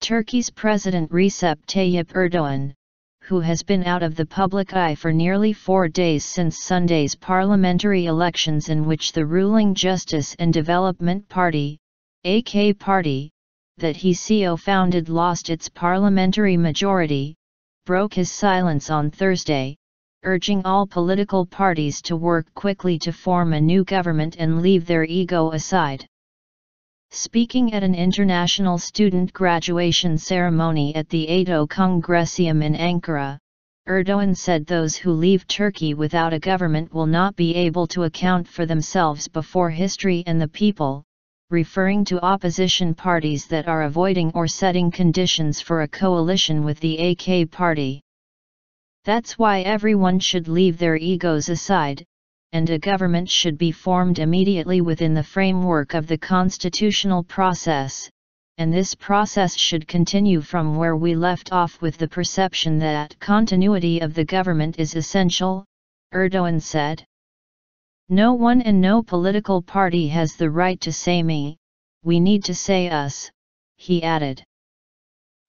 Turkey's President Recep Tayyip Erdoğan, who has been out of the public eye for nearly 4 days since Sunday's parliamentary elections in which the ruling Justice and Development Party, AK Party, that he co-founded lost its parliamentary majority, broke his silence on Thursday, urging all political parties to work quickly to form a new government and leave their ego aside. Speaking at an international student graduation ceremony at the ATO Congresium in Ankara, Erdoğan said those who leave Turkey without a government will not be able to account for themselves before history and the people, referring to opposition parties that are avoiding or setting conditions for a coalition with the AK party. That's why everyone should leave their egos aside, and a government should be formed immediately within the framework of the constitutional process, and this process should continue from where we left off with the perception that continuity of the government is essential, Erdoğan said. No one and no political party has the right to say me, we need to say us, he added.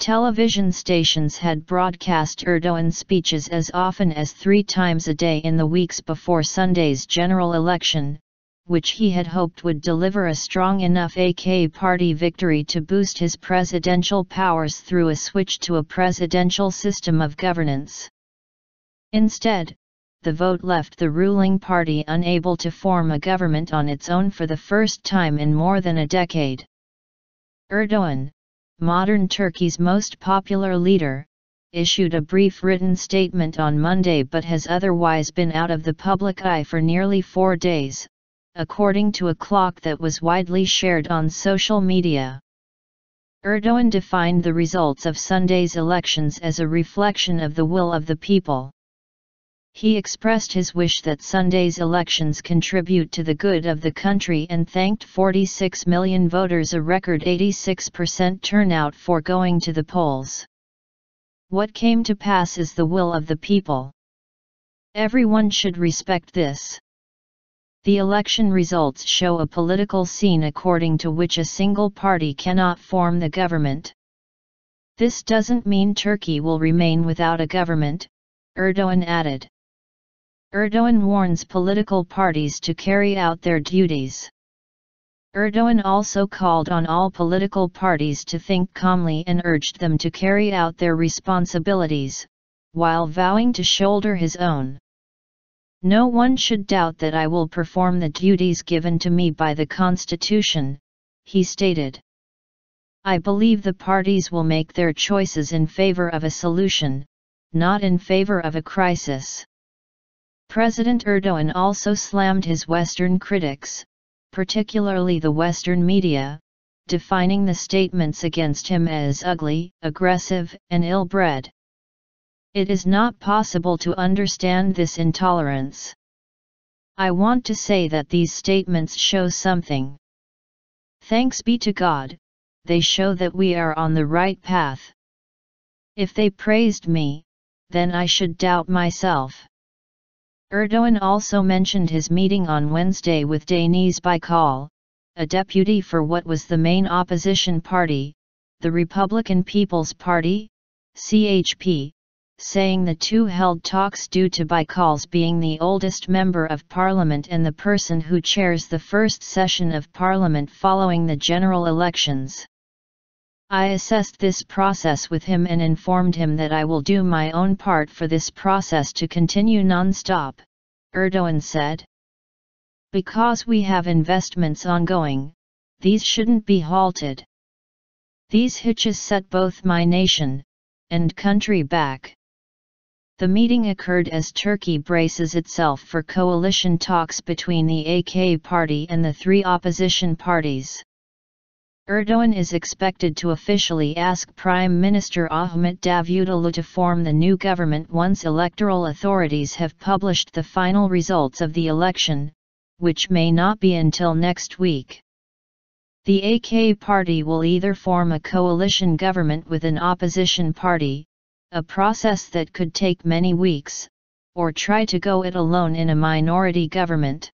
Television stations had broadcast Erdoğan's speeches as often as 3 times a day in the weeks before Sunday's general election, which he had hoped would deliver a strong enough AK party victory to boost his presidential powers through a switch to a presidential system of governance. Instead, the vote left the ruling party unable to form a government on its own for the first time in more than a decade. Erdoğan, modern Turkey's most popular leader, issued a brief written statement on Monday but has otherwise been out of the public eye for nearly 4 days, according to a clock that was widely shared on social media. Erdoğan defined the results of Sunday's elections as a reflection of the will of the people. He expressed his wish that Sunday's elections contribute to the good of the country and thanked 46 million voters, a record 86% turnout, for going to the polls. What came to pass is the will of the people. Everyone should respect this. The election results show a political scene according to which a single party cannot form the government. This doesn't mean Turkey will remain without a government, Erdoğan added. Erdoğan warns political parties to carry out their duties. Erdoğan also called on all political parties to think calmly and urged them to carry out their responsibilities, while vowing to shoulder his own. No one should doubt that I will perform the duties given to me by the Constitution, he stated. I believe the parties will make their choices in favor of a solution, not in favor of a crisis. President Erdoğan also slammed his Western critics, particularly the Western media, defining the statements against him as ugly, aggressive, and ill-bred. It is not possible to understand this intolerance. I want to say that these statements show something. Thanks be to God, they show that we are on the right path. If they praised me, then I should doubt myself. Erdoğan also mentioned his meeting on Wednesday with Deniz Baykal, a deputy for what was the main opposition party, the Republican People's Party, CHP, saying the two held talks due to Baykal's being the oldest member of parliament and the person who chairs the first session of parliament following the general elections. I assessed this process with him and informed him that I will do my own part for this process to continue non-stop, Erdoğan said. Because we have investments ongoing, these shouldn't be halted. These hitches set both my nation and country back. The meeting occurred as Turkey braces itself for coalition talks between the AK party and the 3 opposition parties. Erdoğan is expected to officially ask Prime Minister Ahmet Davutoglu to form the new government once electoral authorities have published the final results of the election, which may not be until next week. The AK party will either form a coalition government with an opposition party, a process that could take many weeks, or try to go it alone in a minority government.